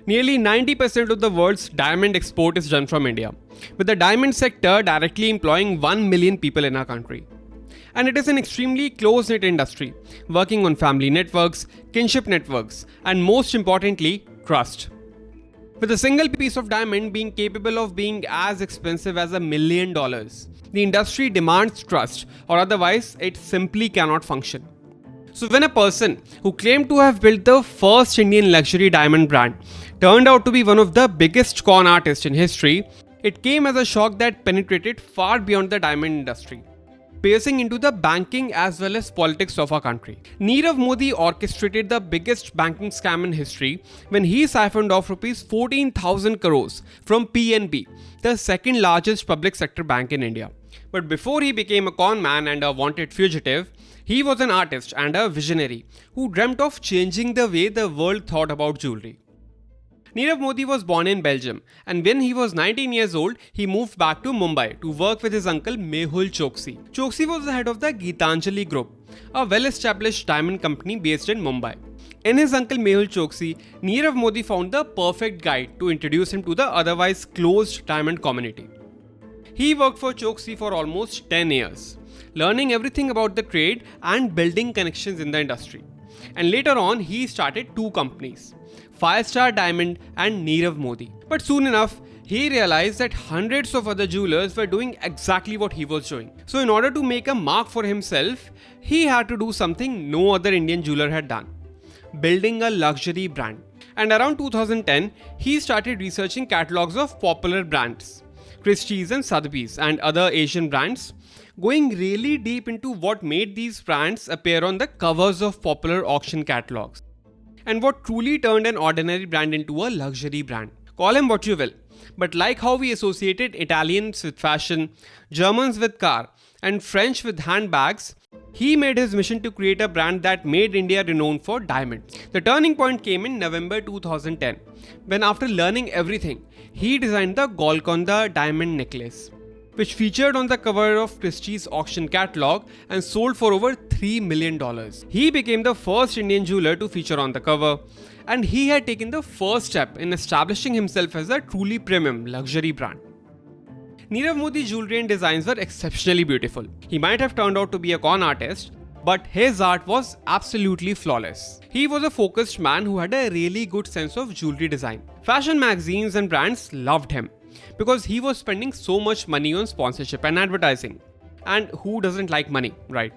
Nearly 90% of the world's diamond export is done from India, with the diamond sector directly employing 1 million people in our country. And it is an extremely close-knit industry, working on family networks, kinship networks, and most importantly, trust. With a single piece of diamond being capable of being as expensive as $1 million, the industry demands trust, or otherwise it simply cannot function. So when a person who claimed to have built the first Indian luxury diamond brand turned out to be one of the biggest con artists in history, it came as a shock that penetrated far beyond the diamond industry, piercing into the banking as well as politics of our country. Nirav Modi orchestrated the biggest banking scam in history when he siphoned off rupees 14,000 crores from PNB, the second largest public sector bank in India. But before he became a con man and a wanted fugitive, he was an artist and a visionary who dreamt of changing the way the world thought about jewelry. Nirav Modi was born in Belgium, and when he was 19 years old, he moved back to Mumbai to work with his uncle Mehul Choksi. Choksi was the head of the Geetanjali Group, a well-established diamond company based in Mumbai. In his uncle Mehul Choksi, Nirav Modi found the perfect guide to introduce him to the otherwise closed diamond community. He worked for Choksi for almost 10 years, learning everything about the trade and building connections in the industry. And later on, he started two companies, Five-Star Diamond and Nirav Modi. But soon enough, he realized that hundreds of other jewelers were doing exactly what he was doing. So in order to make a mark for himself, he had to do something no other Indian jeweler had done: building a luxury brand. And around 2010, he started researching catalogs of popular brands, Christie's and Sotheby's and other Asian brands, going really deep into what made these brands appear on the covers of popular auction catalogs, and what truly turned an ordinary brand into a luxury brand. Call him what you will, but like how we associated Italians with fashion, Germans with car, and French with handbags, he made his mission to create a brand that made India renowned for diamonds. The turning point came in November 2010, when after learning everything, he designed the Golconda diamond necklace, which featured on the cover of Christie's auction catalog and sold for over $3 million. He became the first Indian jeweler to feature on the cover, and he had taken the first step in establishing himself as a truly premium luxury brand. Nirav Modi's jewelry and designs were exceptionally beautiful. He might have turned out to be a con artist, but his art was absolutely flawless. He was a focused man who had a really good sense of jewelry design. Fashion magazines and brands loved him because he was spending so much money on sponsorship and advertising. And who doesn't like money, right?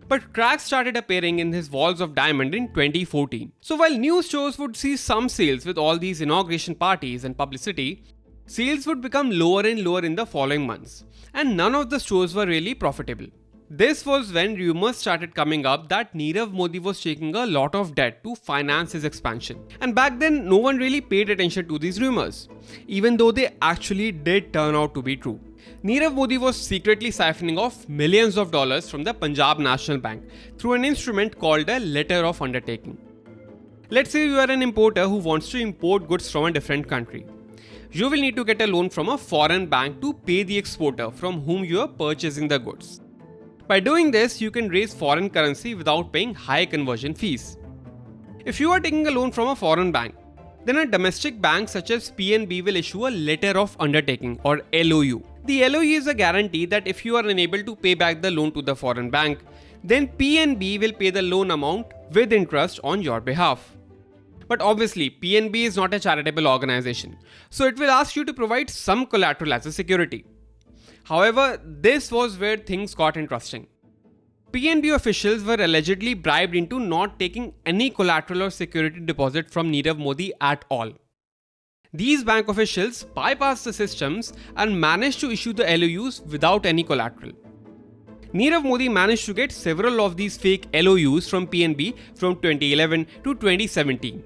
But cracks started appearing in his walls of diamond in 2014. So while news shows would see some sales with all these inauguration parties and publicity, sales would become lower and lower in the following months, and none of the stores were really profitable. This was when rumors started coming up that Nirav Modi was taking a lot of debt to finance his expansion. And back then, no one really paid attention to these rumors, even though they actually did turn out to be true. Nirav Modi was secretly siphoning off millions of dollars from the Punjab National Bank through an instrument called a letter of undertaking. Let's say you are an importer who wants to import goods from a different country. You will need to get a loan from a foreign bank to pay the exporter from whom you are purchasing the goods. By doing this, you can raise foreign currency without paying high conversion fees. If you are taking a loan from a foreign bank, then a domestic bank such as PNB will issue a letter of undertaking or LOU. The LOU is a guarantee that if you are unable to pay back the loan to the foreign bank, then PNB will pay the loan amount with interest on your behalf. But obviously, PNB is not a charitable organization, so it will ask you to provide some collateral as a security. However, this was where things got interesting. PNB officials were allegedly bribed into not taking any collateral or security deposit from Nirav Modi at all. These bank officials bypassed the systems and managed to issue the LOUs without any collateral. Nirav Modi managed to get several of these fake LOUs from PNB from 2011 to 2017.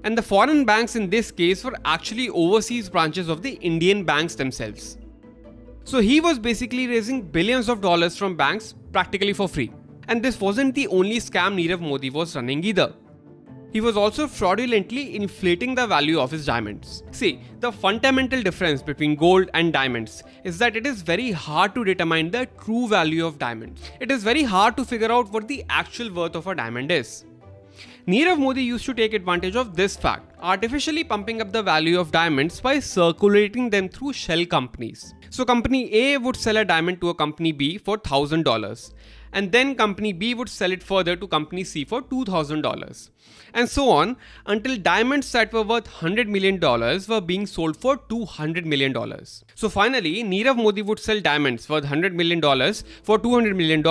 And the foreign banks in this case were actually overseas branches of the Indian banks themselves. So he was basically raising billions of dollars from banks practically for free. And this wasn't the only scam Nirav Modi was running either. He was also fraudulently inflating the value of his diamonds. See, the fundamental difference between gold and diamonds is that it is very hard to determine the true value of diamonds. It is very hard to figure out what the actual worth of a diamond is. Nirav Modi used to take advantage of this fact, artificially pumping up the value of diamonds by circulating them through shell companies. So company A would sell a diamond to a company B for $1,000, and then company B would sell it further to company C for $2,000, and so on until diamonds that were worth $100 million were being sold for $200 million. So finally, Nirav Modi would sell diamonds worth $100 million for $200 million,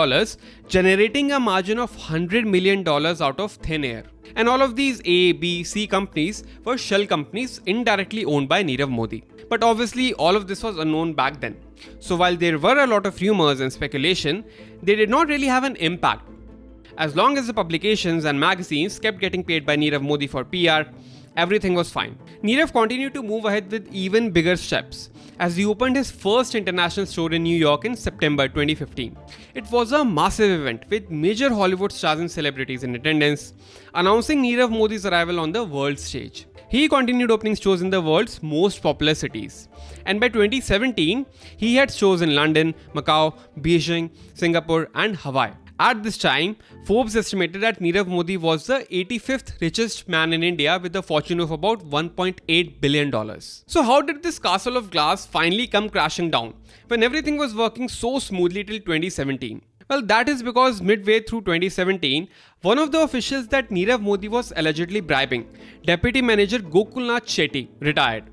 generating a margin of $100 million out of thin air. And all of these A, B, C companies were shell companies indirectly owned by Nirav Modi. But obviously, all of this was unknown back then. So while there were a lot of rumors and speculation, they did not really have an impact. As long as the publications and magazines kept getting paid by Nirav Modi for PR, everything was fine. Nirav continued to move ahead with even bigger steps as he opened his first international store in New York in September 2015. It was a massive event with major Hollywood stars and celebrities in attendance, announcing Nirav Modi's arrival on the world stage. He continued opening stores in the world's most popular cities. And by 2017, he had stores in London, Macau, Beijing, Singapore, and Hawaii. At this time, Forbes estimated that Nirav Modi was the 85th richest man in India with a fortune of about $1.8 billion. So how did this castle of glass finally come crashing down when everything was working so smoothly till 2017? Well, that is because midway through 2017, one of the officials that Nirav Modi was allegedly bribing, Deputy Manager Gokulnath Shetty, retired,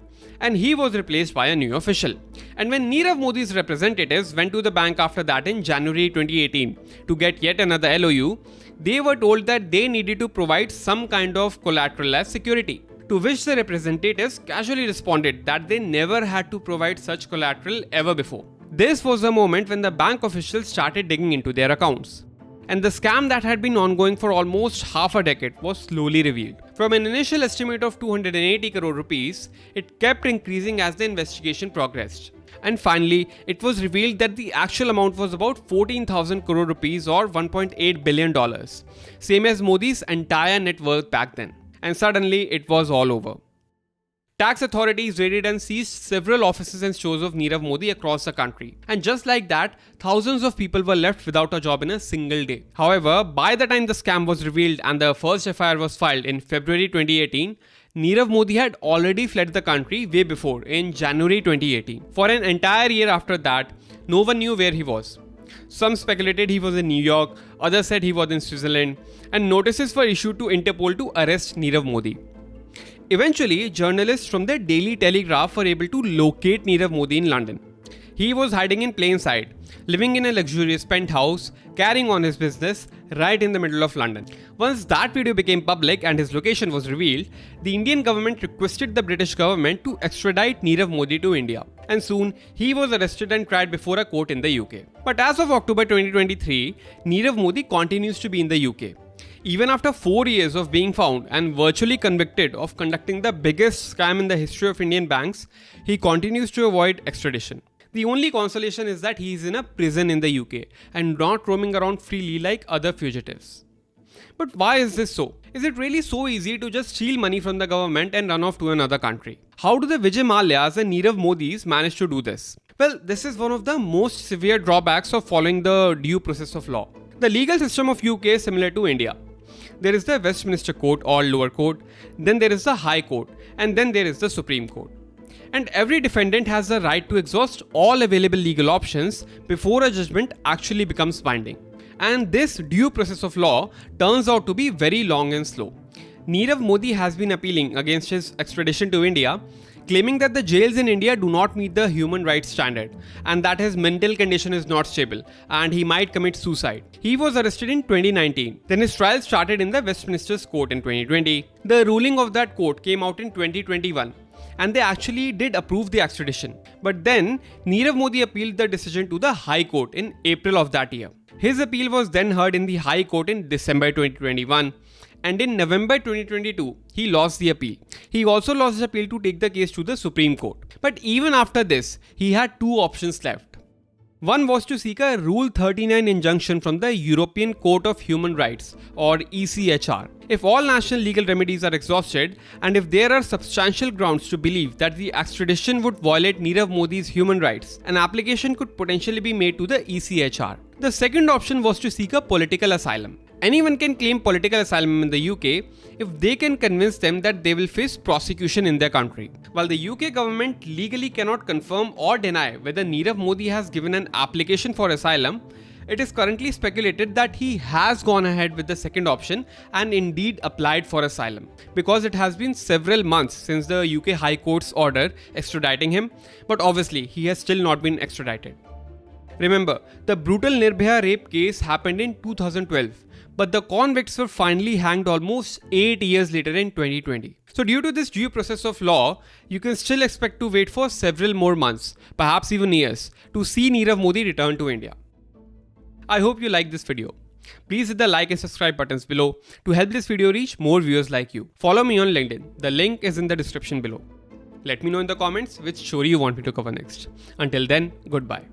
and he was replaced by a new official. And when Nirav Modi's representatives went to the bank after that in January 2018 to get yet another LOU, they were told that they needed to provide some kind of collateral as security. To which the representatives casually responded that they never had to provide such collateral ever before. This was the moment when the bank officials started digging into their accounts. And the scam that had been ongoing for almost half a decade was slowly revealed. From an initial estimate of 280 crore rupees, it kept increasing as the investigation progressed. And finally, it was revealed that the actual amount was about 14,000 crore rupees or $1.8 billion, same as Modi's entire net worth back then. And suddenly, it was all over. Tax authorities raided and seized several offices and stores of Nirav Modi across the country. And just like that, thousands of people were left without a job in a single day. However, by the time the scam was revealed and the first FIR was filed in February 2018, Nirav Modi had already fled the country way before, in January 2018. For an entire year after that, no one knew where he was. Some speculated he was in New York, others said he was in Switzerland, and notices were issued to Interpol to arrest Nirav Modi. Eventually, journalists from the Daily Telegraph were able to locate Nirav Modi in London. He was hiding in plain sight, living in a luxurious penthouse, carrying on his business right in the middle of London. Once that video became public and his location was revealed, the Indian government requested the British government to extradite Nirav Modi to India. And soon, he was arrested and tried before a court in the UK. But as of October 2023, Nirav Modi continues to be in the UK. Even after 4 years of being found and virtually convicted of conducting the biggest scam in the history of Indian banks, he continues to avoid extradition. The only consolation is that he is in a prison in the UK and not roaming around freely like other fugitives. But why is this so? Is it really so easy to just steal money from the government and run off to another country? How do the Vijay Mallyas and Nirav Modis manage to do this? Well, this is one of the most severe drawbacks of following the due process of law. The legal system of UK is similar to India. There is the Westminster Court or lower court, then there is the High Court, and then there is the Supreme Court. And every defendant has the right to exhaust all available legal options before a judgment actually becomes binding. And this due process of law turns out to be very long and slow. Nirav Modi has been appealing against his extradition to India, claiming that the jails in India do not meet the human rights standard and that his mental condition is not stable and he might commit suicide. He was arrested in 2019. Then his trial started in the Westminster Court in 2020. The ruling of that court came out in 2021 and they actually did approve the extradition. But then Nirav Modi appealed the decision to the High Court in April of that year. His appeal was then heard in the High Court in December 2021. And in November 2022, he lost the appeal. He also lost the appeal to take the case to the Supreme Court. But even after this, he had two options left. One was to seek a Rule 39 injunction from the European Court of Human Rights or ECHR. If all national legal remedies are exhausted and if there are substantial grounds to believe that the extradition would violate Nirav Modi's human rights, an application could potentially be made to the ECHR. The second option was to seek a political asylum. Anyone can claim political asylum in the UK if they can convince them that they will face prosecution in their country. While the UK government legally cannot confirm or deny whether Nirav Modi has given an application for asylum, it is currently speculated that he has gone ahead with the second option and indeed applied for asylum, because it has been several months since the UK High Court's order extraditing him, but obviously he has still not been extradited. Remember, the brutal Nirbhaya rape case happened in 2012, but the convicts were finally hanged almost 8 years later in 2020. So due to this due process of law, you can still expect to wait for several more months, perhaps even years, to see Nirav Modi return to India. I hope you liked this video. Please hit the like and subscribe buttons below to help this video reach more viewers like you. Follow me on LinkedIn. The link is in the description below. Let me know in the comments which story you want me to cover next. Until then, goodbye.